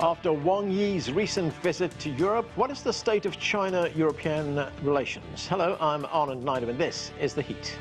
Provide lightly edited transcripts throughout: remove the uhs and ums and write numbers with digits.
After Wang Yi's recent visit to Europe, what is the state of China-European relations? Hello, I'm Arnold Neidem, and this is The Heat.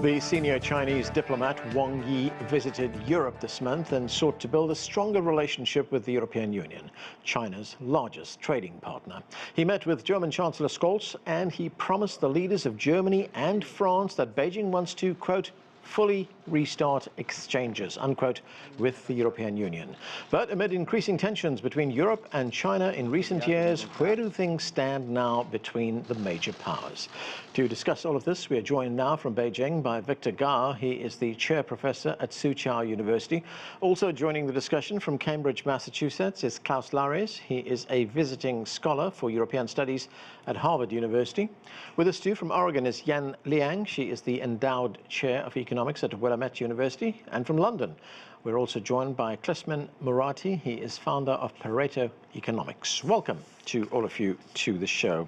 The senior Chinese diplomat Wang Yi visited Europe this month and sought to build a stronger relationship with the European Union, China's largest trading partner. He met with German Chancellor Scholz and he promised the leaders of Germany and France that Beijing wants to, quote, fully restart exchanges, unquote, with the European Union. But amid increasing tensions between Europe and China in recent years, where do things stand now between the major powers? To discuss all of this, we are joined now from Beijing by Victor Gao. He is the chair professor at Soochow University. Also joining the discussion from Cambridge, Massachusetts is Klaus Larres. He is a visiting scholar for European Studies at Harvard University. With us too from Oregon is Liang. She is the Endowed Chair of Economics at Willamette University. And from London, we're also joined by Klisman Murati. He is founder of Pareto Economics. Welcome to all of you to the show.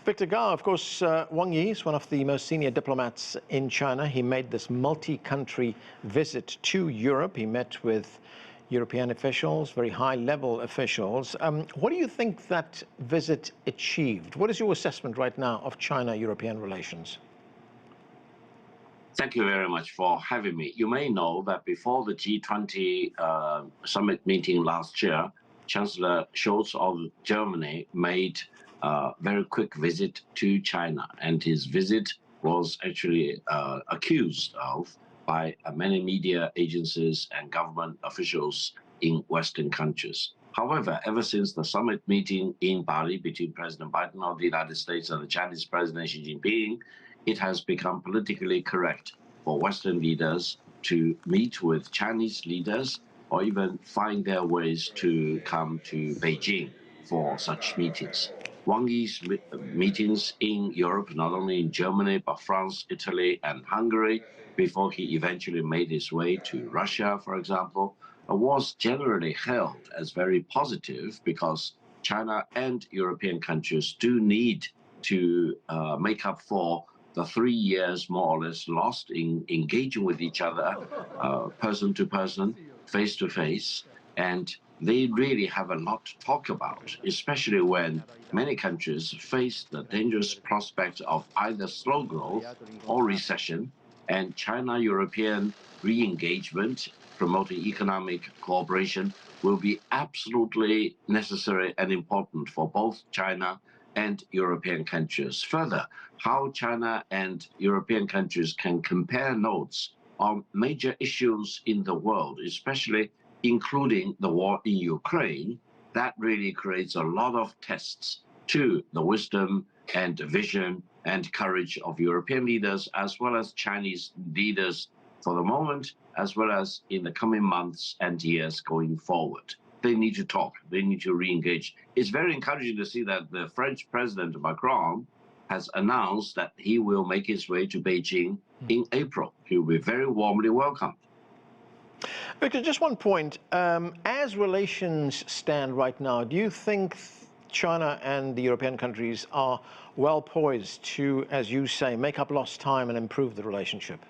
Victor Gao, of course, Wang Yi is one of the most senior diplomats in China. He made this multi-country visit to Europe. He met with European officials, very high-level officials. What do you think that visit achieved? What is your assessment right now of China-European relations? Thank you very much for having me. You may know that before the G20 summit meeting last year, Chancellor Scholz of Germany made a very quick visit to China, and his visit was actually accused of by many media agencies and government officials in Western countries. However, ever since the summit meeting in Bali between President Biden of the United States and the Chinese President Xi Jinping, it has become politically correct for Western leaders to meet with Chinese leaders or even find their ways to come to Beijing for such meetings. Wang Yi's meetings in Europe, not only in Germany, but France, Italy, and Hungary, before he eventually made his way to Russia, for example, was generally held as very positive because China and European countries do need to make up for the 3 years more or less lost in engaging with each other, person to person, face to face, and they really have a lot to talk about, especially when many countries face the dangerous prospect of either slow growth or recession, and China-European re-engagement promoting economic cooperation will be absolutely necessary and important for both China and European countries. Further, how China and European countries can compare notes on major issues in the world, especially including the war in Ukraine, that really creates a lot of tests to the wisdom and vision and courage of European leaders, as well as Chinese leaders for the moment, as well as in the coming months and years going forward. They need to talk, they need to re-engage. It's very encouraging to see that the French President Macron has announced that he will make his way to Beijing in April. He will be very warmly welcomed. Victor, just one point. As relations stand right now, do you think China and the European countries are well poised to, as you say, make up lost time and improve the relationship?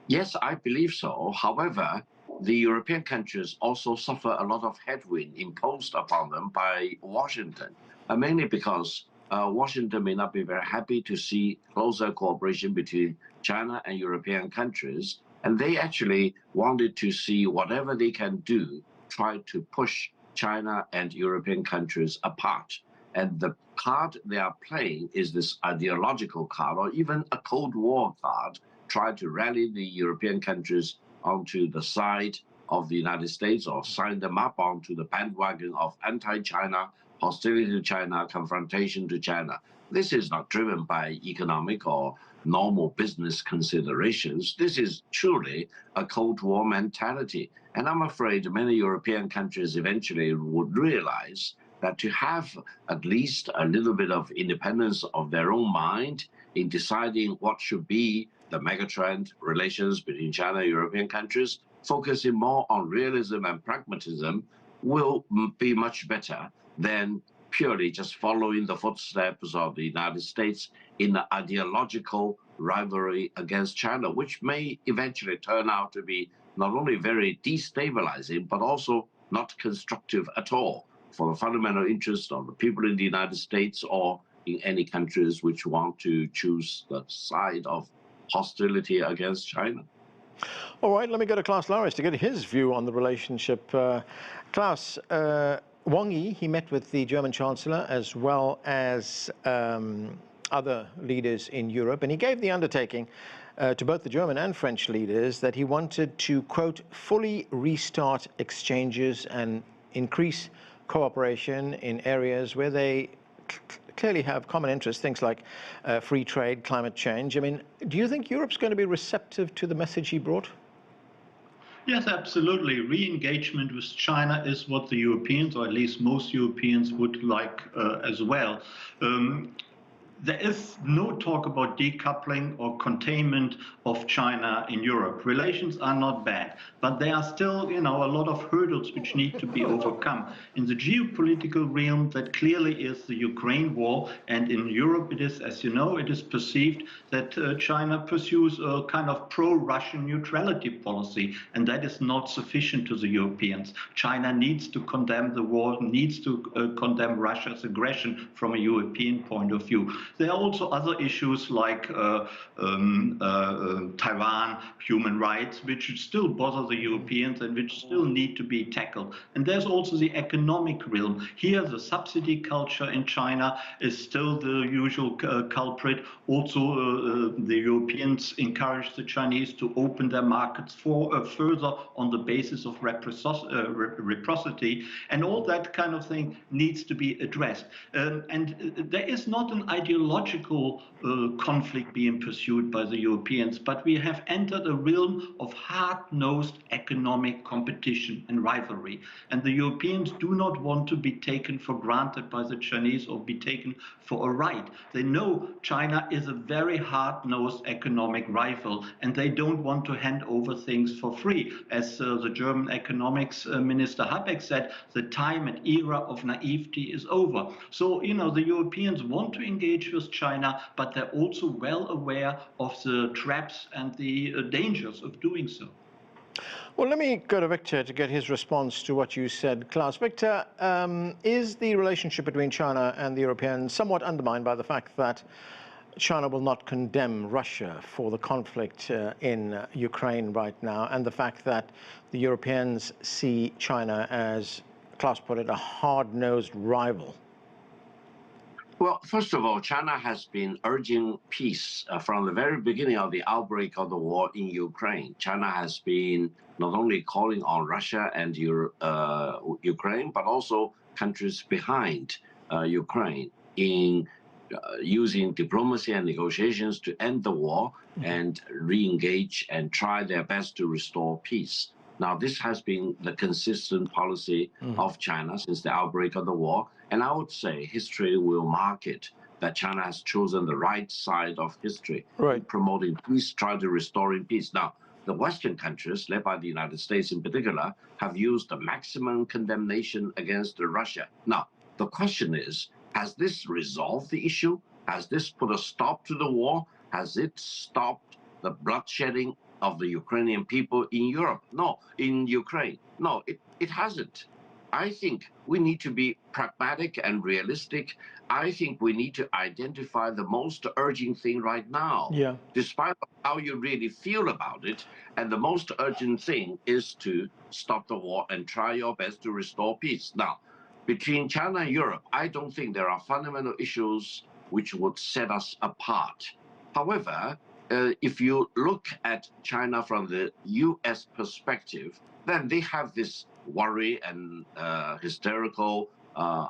Yes, I believe so. However, the European countries also suffer a lot of headwind imposed upon them by Washington, mainly because Washington may not be very happy to see closer cooperation between China and European countries, and they actually wanted to see whatever they can do, try to push China and European countries apart. And the card they are playing is this ideological card, or even a Cold War card, try to rally the European countries onto the side of the United States or sign them up onto the bandwagon of anti-China, hostility to China, confrontation to China. This is not driven by economic or normal business considerations. This is truly a Cold War mentality. And I'm afraid many European countries eventually would realize that to have at least a little bit of independence of their own mind in deciding what should be the megatrend relations between China and European countries focusing more on realism and pragmatism will be much better than purely just following the footsteps of the United States in the ideological rivalry against China, which may eventually turn out to be not only very destabilizing, but also not constructive at all for the fundamental interests of the people in the United States or in any countries which want to choose the side of hostility against China. All right, let me go to Klaus Larres to get his view on the relationship. Klaus, Wang Yi, he met with the German Chancellor as well as other leaders in Europe, and he gave the undertaking to both the German and French leaders that he wanted to, quote, fully restart exchanges and increase cooperation in areas where they clearly have common interests, things like free trade, climate change. I mean, do you think Europe's going to be receptive to the message he brought? Yes, absolutely. Re-engagement with China is what the Europeans, or at least most Europeans, would like as well. There is no talk about decoupling or containment of China in Europe. Relations are not bad, but there are still, a lot of hurdles which need to be overcome. In the geopolitical realm, that clearly is the Ukraine war, and in Europe it is, as you know, it is perceived that China pursues a kind of pro-Russian neutrality policy, and that is not sufficient to the Europeans. China needs to condemn the war, needs to condemn Russia's aggression from a European point of view. There are also other issues like Taiwan, human rights, which still bother the Europeans and which still need to be tackled. And there's also the economic realm. Here, the subsidy culture in China is still the usual culprit. Also, the Europeans encourage the Chinese to open their markets further on the basis of reciprocity. And all that kind of thing needs to be addressed. And there is not an ideological conflict being pursued by the Europeans, but we have entered a realm of hard-nosed economic competition and rivalry. And the Europeans do not want to be taken for granted by the Chinese or be taken for a ride. They know China is a very hard-nosed economic rival, and they don't want to hand over things for free. As the German economics minister Habeck said, the time and era of naivety is over. So, the Europeans want to engage with China, but they're also well aware of the traps and the dangers of doing so. Well, let me go to Victor to get his response to what you said. Klaus, Victor, is the relationship between China and the Europeans somewhat undermined by the fact that China will not condemn Russia for the conflict in Ukraine right now, and the fact that the Europeans see China as, Klaus put it, a hard-nosed rival? Well, first of all, China has been urging peace from the very beginning of the outbreak of the war in Ukraine. China has been not only calling on Russia and Ukraine, but also countries behind Ukraine in using diplomacy and negotiations to end the war and re-engage and try their best to restore peace. Now, this has been the consistent policy of China since the outbreak of the war. And I would say history will mark it that China has chosen the right side of history in promoting peace, trying to restoring peace. Now, the Western countries, led by the United States in particular, have used the maximum condemnation against Russia. Now, the question is, has this resolved the issue? Has this put a stop to the war? Has it stopped the bloodshedding of the Ukrainian people in Europe? No, in Ukraine. No, it hasn't. I think we need to be pragmatic and realistic. I think we need to identify the most urgent thing right now, despite how you really feel about it. And the most urgent thing is to stop the war and try your best to restore peace. Now, between China and Europe, I don't think there are fundamental issues which would set us apart. However, if you look at China from the U.S. perspective, then they have this worry and hysterical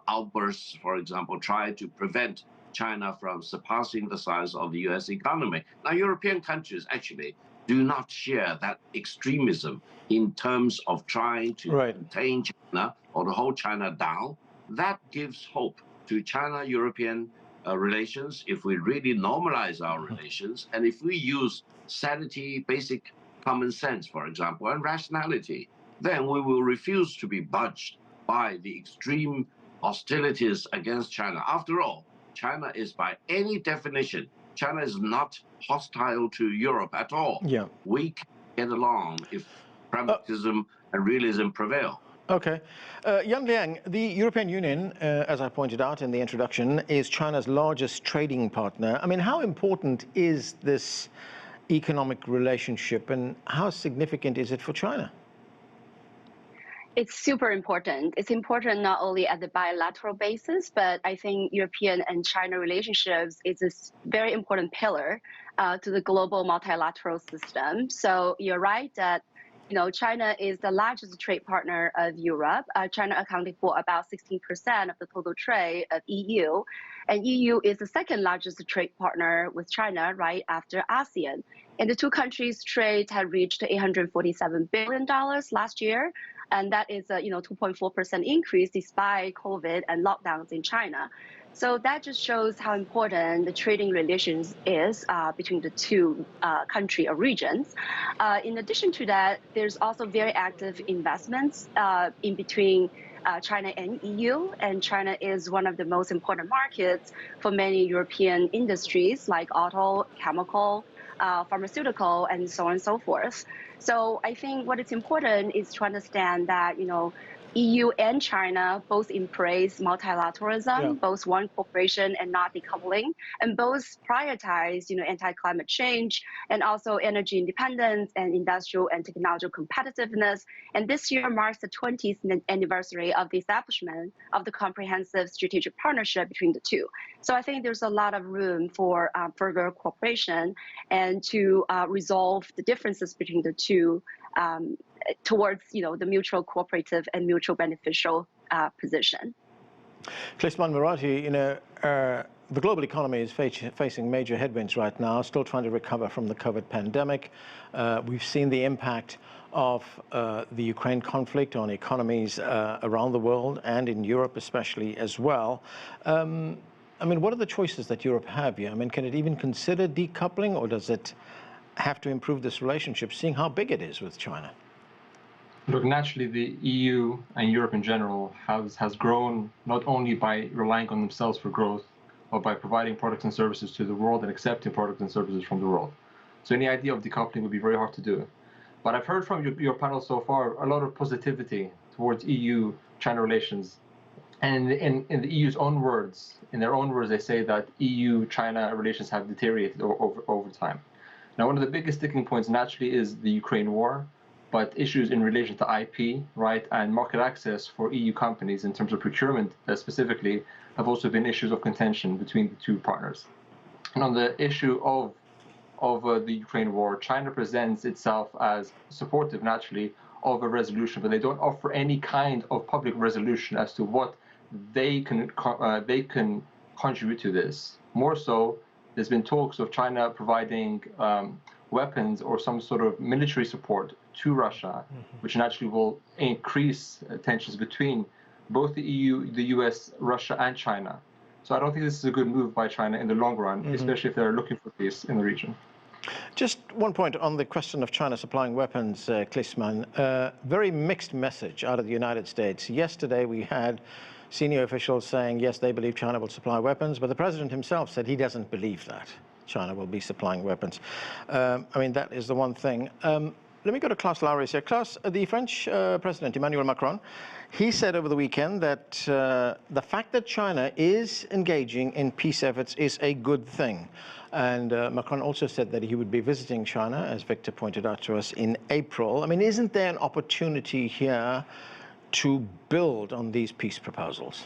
outbursts, for example, try to prevent China from surpassing the size of the U.S. economy. Now, European countries actually do not share that extremism in terms of trying to contain China or to hold China down. That gives hope to China-European relations if we really normalize our relations, and if we use sanity, basic common sense, for example, and rationality, then we will refuse to be budged by the extreme hostilities against China. After all, China is, by any definition, China is not hostile to Europe at all. Yeah. We can get along if pragmatism and realism prevail. Okay. Liang, the European Union, as I pointed out in the introduction, is China's largest trading partner. I mean, how important is this economic relationship and how significant is it for China? It's super important. It's important not only at the bilateral basis, but I think European and China relationships is a very important pillar to the global multilateral system. So you're right that China is the largest trade partner of Europe. China accounted for about 16% of the total trade of EU. And EU is the second largest trade partner with China, right after ASEAN. And the two countries' trade had reached $847 billion last year. And that is a 2.4% increase despite COVID and lockdowns in China. So that just shows how important the trading relations is between the two country or regions. In addition to that, there's also very active investments in between China and EU, and China is one of the most important markets for many European industries like auto, chemical, pharmaceutical, and so on and so forth. So I think what is important is to understand that, EU and China both embrace multilateralism, both want cooperation and not decoupling, and both prioritize, anti-climate change and also energy independence and industrial and technological competitiveness. And this year marks the 20th anniversary of the establishment of the comprehensive strategic partnership between the two. So I think there's a lot of room for further cooperation and to resolve the differences between the two towards the mutual cooperative and mutual beneficial position. Klisman, Murati, the global economy is facing major headwinds right now, still trying to recover from the COVID pandemic. We've seen the impact of the Ukraine conflict on economies around the world and in Europe especially as well. I mean, what are the choices that Europe have here? I mean, can it even consider decoupling, or does it have to improve this relationship, seeing how big it is with China? Look, naturally, the EU and Europe in general has grown not only by relying on themselves for growth, but by providing products and services to the world and accepting products and services from the world. So any idea of decoupling would be very hard to do. But I've heard from your panel so far a lot of positivity towards EU-China relations. And in the EU's own words, in their own words, they say that EU-China relations have deteriorated over time. Now, one of the biggest sticking points naturally is the Ukraine war, but issues in relation to IP, right, and market access for EU companies in terms of procurement specifically have also been issues of contention between the two partners. And on the issue of the Ukraine war, China presents itself as supportive, naturally, of a resolution, but they don't offer any kind of public resolution as to what they can contribute to this. More so, there's been talks of China providing weapons or some sort of military support to Russia, which naturally will increase tensions between both the EU, the US, Russia, and China. So I don't think this is a good move by China in the long run, especially if they're looking for peace in the region. Just one point on the question of China supplying weapons, Klisman. Very mixed message out of the United States. Yesterday we had senior officials saying, yes, they believe China will supply weapons, but the president himself said he doesn't believe that China will be supplying weapons. I mean, that is the one thing. Let me go to Klaus Larres here. Klaus, the French President Emmanuel Macron, he said over the weekend that the fact that China is engaging in peace efforts is a good thing. And Macron also said that he would be visiting China, as Victor pointed out to us, in April. I mean, isn't there an opportunity here to build on these peace proposals?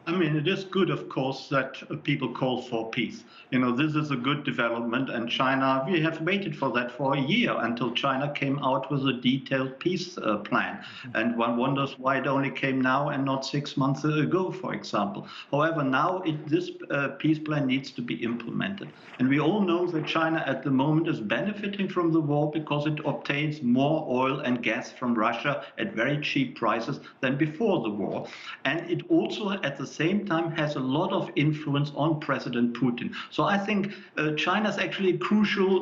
I mean, it is good, of course, that people call for peace. This is a good development, and China, we have waited for that for a year until China came out with a detailed peace plan. And one wonders why it only came now and not 6 months ago, for example. However, now this peace plan needs to be implemented. And we all know that China at the moment is benefiting from the war because it obtains more oil and gas from Russia at very cheap prices than before the war. And it also, at the same time has a lot of influence on President Putin. So I think China is actually a crucial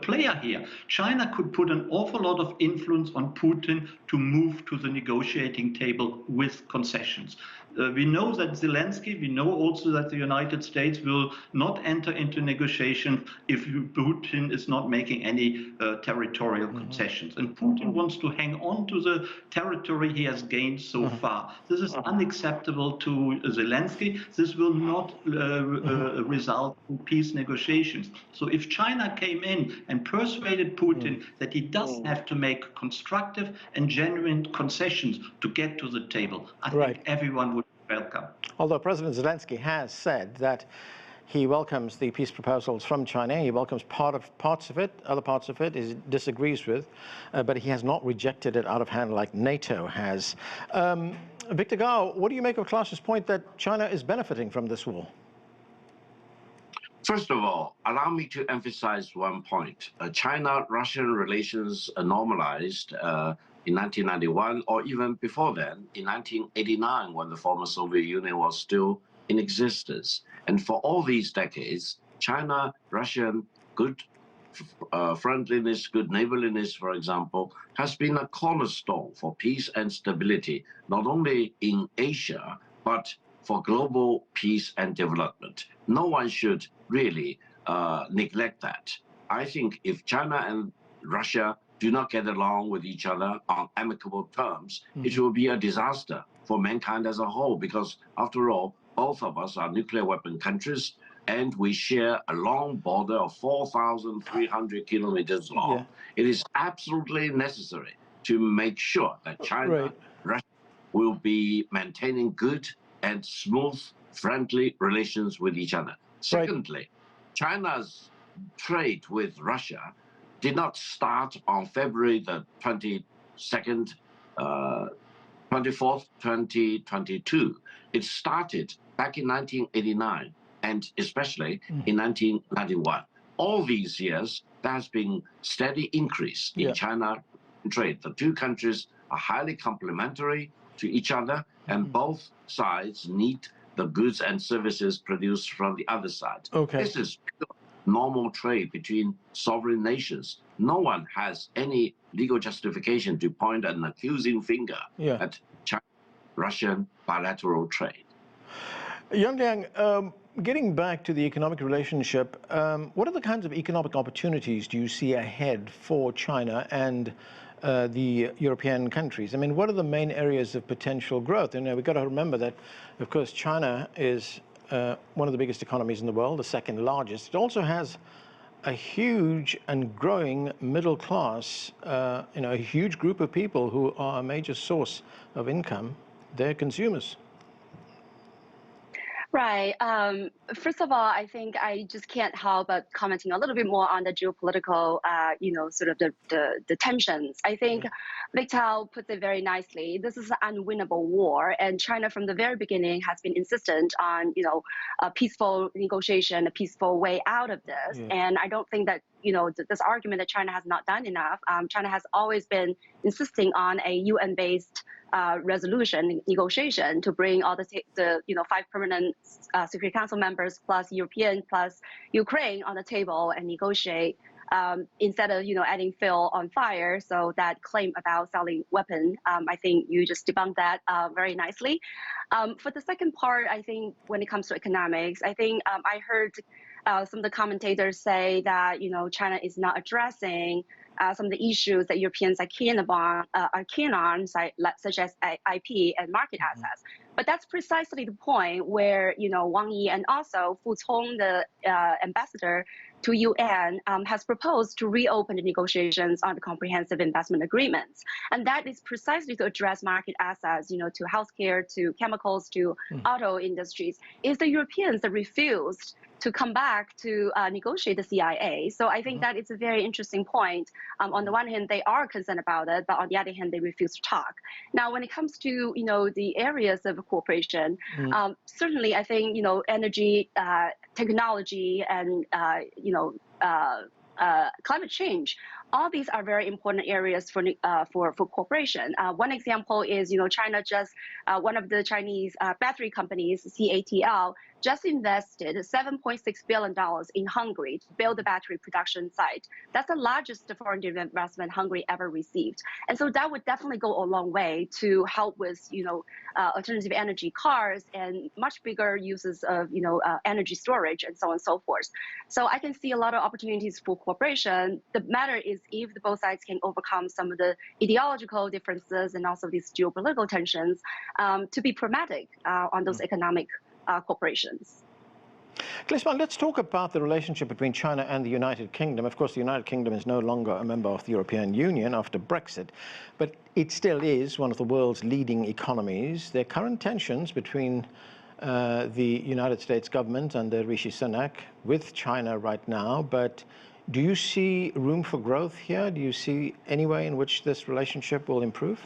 player here. China could put an awful lot of influence on Putin to move to the negotiating table with concessions. We know that Zelensky, we know also that the United States will not enter into negotiation if Putin is not making any territorial concessions. And Putin wants to hang on to the territory he has gained so far. This is unacceptable to Zelensky. This will not result in peace negotiations. So if China came in and persuaded Putin that he does have to make constructive and genuine concessions to get to the table, I think everyone would welcome. Although President Zelensky has said that he welcomes the peace proposals from China, he welcomes parts of it, other parts of it he disagrees with, but he has not rejected it out of hand like NATO has. Victor Gao, what do you make of Klaus's point that China is benefiting from this war? First of all, allow me to emphasize one point. China-Russian relations normalized in 1991, or even before then, in 1989, when the former Soviet Union was still in existence. And for all these decades, China-Russian good friendliness, good neighborliness, for example, has been a cornerstone for peace and stability, not only in Asia, but for global peace and development. No one should really neglect that. I think if China and Russia do not get along with each other on amicable terms, it will be a disaster for mankind as a whole, because after all, both of us are nuclear weapon countries, and we share a long border of 4,300 kilometers long. Yeah. It is absolutely necessary to make sure that China and Russia will be maintaining good and smooth, friendly relations with each other. Secondly, China's trade with Russia did not start on February the 24th, 2022. It started back in 1989 and especially in 1991. All these years, there has been steady increase in China trade. The two countries are highly complementary to each other, and both sides need the goods and services produced from the other side. This is normal trade between sovereign nations. No one has any legal justification to point an accusing finger at China-Russian bilateral trade. Yang Liang, getting back to the economic relationship, what are the kinds of economic opportunities do you see ahead for China and the European countries? I mean, what are the main areas of potential growth? And we've got to remember that, of course, China is one of the biggest economies in the world, the second largest. It also has a huge and growing middle class, a huge group of people who are a major source of income. They're consumers. Right. First of all, I think I just can't help but commenting a little bit more on the geopolitical, sort of the tensions. I think Victor puts it very nicely. This is an unwinnable war, and China from the very beginning has been insistent on, a peaceful negotiation, a peaceful way out of this. And I don't think that, this argument that China has not done enough. China has always been insisting on a UN-based resolution negotiation to bring all the 5 permanent Security Council members plus European plus Ukraine on the table and negotiate instead of adding fuel on fire. So that claim about selling weapons, I think you just debunked that very nicely. For the second part, I think when it comes to economics, I think I heard some of the commentators say that China is not addressing some of the issues that Europeans are keen on, such as IP and market access. But that's precisely the point where Wang Yi and also Fu Cong, the ambassador to UN, has proposed to reopen the negotiations on the comprehensive investment agreements, and that is precisely to address market access, to healthcare, to chemicals, to auto industries. It's the Europeans that refused to come back to negotiate the CIA. So I think that it's a very interesting point. On the one hand, they are concerned about it, but on the other hand, they refuse to talk. Now, when it comes to the areas of cooperation, certainly I think energy, technology, and climate change all these are very important areas for cooperation. One example is, China just one of the Chinese battery companies, CATL, just invested $7.6 billion in Hungary to build a battery production site. That's the largest foreign investment Hungary ever received. And so that would definitely go a long way to help with, alternative energy cars and much bigger uses of, energy storage and so on and so forth. So I can see a lot of opportunities for cooperation. The matter is if both sides can overcome some of the ideological differences and also these geopolitical tensions to be pragmatic on those economic corporations. Klisman, let's talk about the relationship between China and the United Kingdom. Of course, the United Kingdom is no longer a member of the European Union after Brexit, but it still is one of the world's leading economies. There are current tensions between the United States government under Rishi Sunak with China right now, but do you see room for growth here? Do you see any way in which this relationship will improve?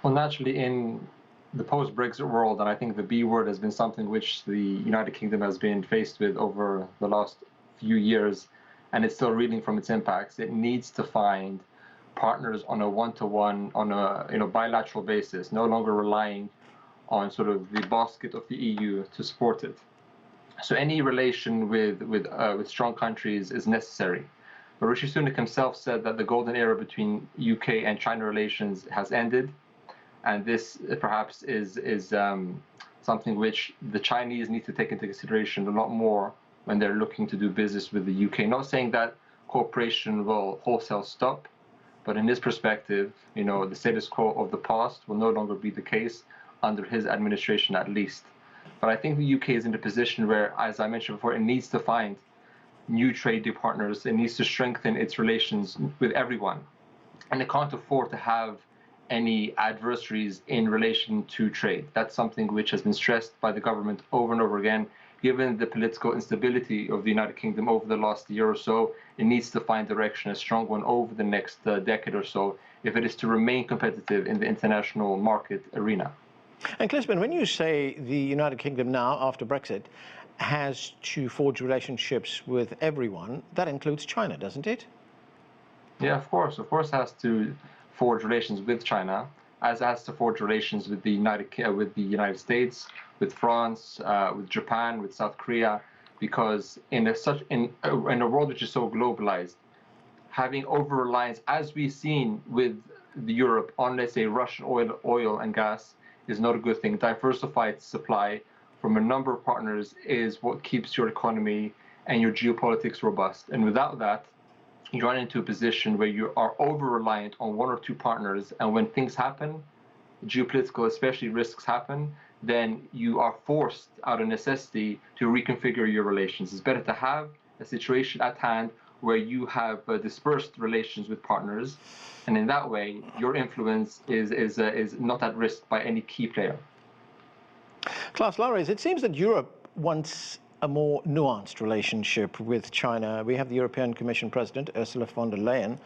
Well, naturally, in the post-Brexit world, and I think the B word has been something which the United Kingdom has been faced with over the last few years, and it's still reeling from its impacts. It needs to find partners on a one-to-one, on a bilateral basis, no longer relying on sort of the basket of the EU to support it. So any relation with strong countries is necessary. But Rishi Sunak himself said that the golden era between UK and China relations has ended. And this perhaps is something which the Chinese need to take into consideration a lot more when they're looking to do business with the UK. Not saying that cooperation will wholesale stop, but in this perspective, the status quo of the past will no longer be the case under his administration at least. But I think the UK is in a position where, as I mentioned before, it needs to find new trading partners. It needs to strengthen its relations with everyone. And it can't afford to have any adversaries in relation to trade. That's something which has been stressed by the government over and over again. Given the political instability of the United Kingdom over the last year or so, it needs to find direction, a strong one, over the next decade or so, if it is to remain competitive in the international market arena. And Klisman, when you say the United Kingdom now, after Brexit, has to forge relationships with everyone, that includes China, doesn't it? Yeah, of course it has to forge relations with China, as it has to forge relations with the United States, with France, with Japan, with South Korea, because in a world which is so globalized, having over-reliance, as we've seen with Europe, on, let's say, Russian oil and gas, is not a good thing. Diversified supply from a number of partners is what keeps your economy and your geopolitics robust. And without that, you run into a position where you are over-reliant on one or two partners, and when things happen, geopolitical, especially risks happen, then you are forced out of necessity to reconfigure your relations. It's better to have a situation at hand where you have dispersed relations with partners, and in that way, your influence is not at risk by any key player. Klaus Larres, it seems that Europe wants a more nuanced relationship with China. We have the European Commission President, Ursula von der Leyen.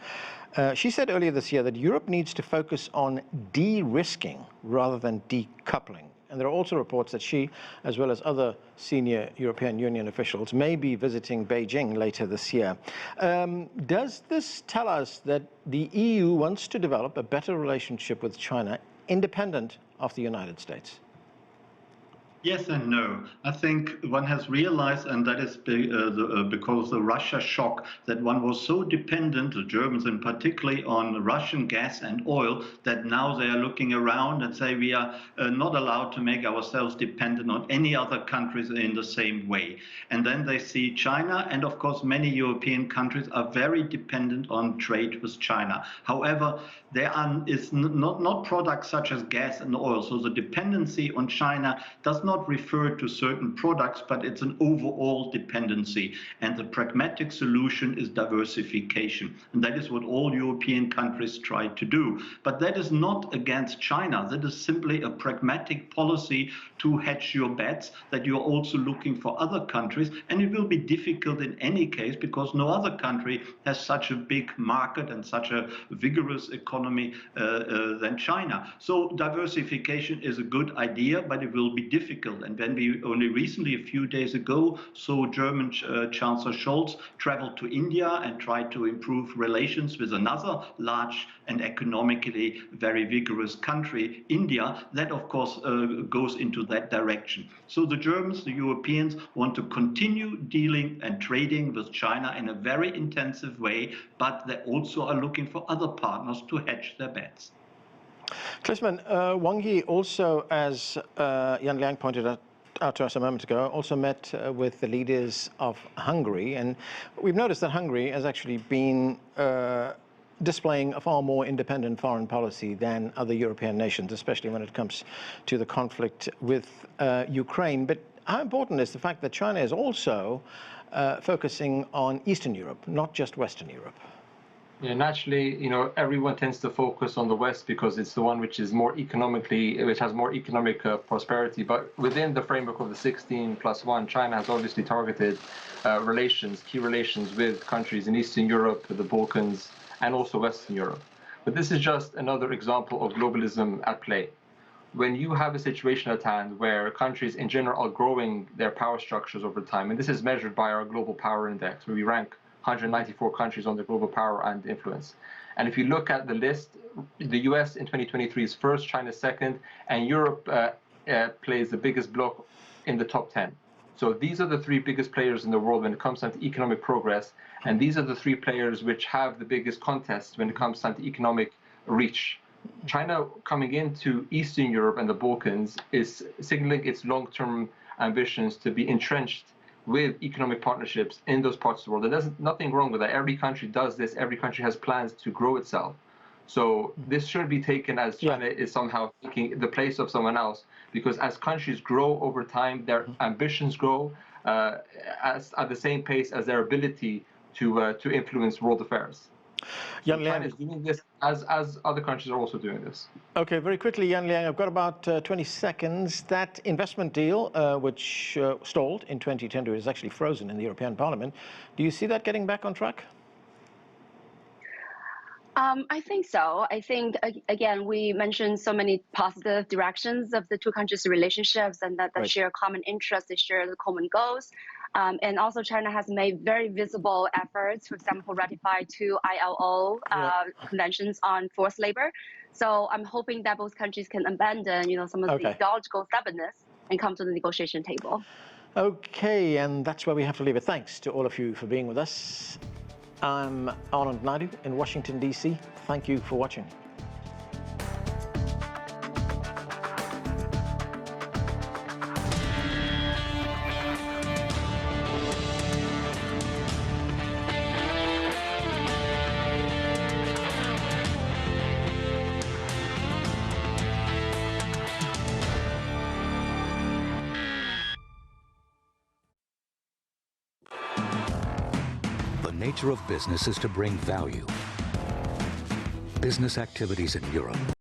She said earlier this year that Europe needs to focus on de-risking rather than decoupling. And there are also reports that she, as well as other senior European Union officials, may be visiting Beijing later this year. Does this tell us that the EU wants to develop a better relationship with China, independent of the United States? Yes and no. I think one has realized, and that is because of the Russia shock, that one was so dependent, the Germans in particular, on Russian gas and oil, that now they are looking around and say we are not allowed to make ourselves dependent on any other countries in the same way. And then they see China, and of course many European countries are very dependent on trade with China. However, there is not products such as gas and oil, so the dependency on China does not refer to certain products, but it's an overall dependency. And the pragmatic solution is diversification. And that is what all European countries try to do. But that is not against China. That is simply a pragmatic policy to hedge your bets, that you're also looking for other countries. And it will be difficult in any case, because no other country has such a big market and such a vigorous economy than China. So diversification is a good idea, but it will be difficult difficult. And when we only recently, a few days ago, saw German Chancellor Scholz travel to India and try to improve relations with another large and economically very vigorous country, India, that of course goes into that direction. So the Germans, the Europeans, want to continue dealing and trading with China in a very intensive way, but they also are looking for other partners to hedge their bets. Klisman, Wang Yi also, as Liang pointed out to us a moment ago, also met with the leaders of Hungary. And we've noticed that Hungary has actually been displaying a far more independent foreign policy than other European nations, especially when it comes to the conflict with Ukraine. But how important is the fact that China is also focusing on Eastern Europe, not just Western Europe? Yeah, naturally, everyone tends to focus on the West because it's the one which has more economic prosperity. But within the framework of the 16+1, China has obviously targeted key relations with countries in Eastern Europe, the Balkans, and also Western Europe. But this is just another example of globalism at play. When you have a situation at hand where countries in general are growing their power structures over time, and this is measured by our global power index, where we rank 194 countries on the global power and influence. And if you look at the list, the US in 2023 is first, China second, and Europe plays the biggest block in the top 10. So these are the three biggest players in the world when it comes down to economic progress, and these are the three players which have the biggest contests when it comes down to economic reach. China coming into Eastern Europe and the Balkans is signaling its long-term ambitions to be entrenched with economic partnerships in those parts of the world. And there's nothing wrong with that. Every country does this. Every country has plans to grow itself. So this shouldn't be taken as China is somehow taking the place of someone else, because as countries grow over time, their ambitions grow at the same pace as their ability to influence world affairs. So China is doing this as other countries are also doing this. Okay, very quickly, Liang, I've got about 20 seconds. That investment deal, which stalled in 2010, is actually frozen in the European Parliament. Do you see that getting back on track? I think so. I think, again, we mentioned so many positive directions of the two countries' relationships, and that share common interests, they share the common goals. And also China has made very visible efforts, for example, ratify 2 ILO conventions on forced labor. So I'm hoping that both countries can abandon, some of the ideological stubbornness and come to the negotiation table. Okay, and that's where we have to leave it. Thanks to all of you for being with us. I'm Anand Naidu in Washington, D.C. Thank you for watching. The nature of business is to bring value. Business activities in Europe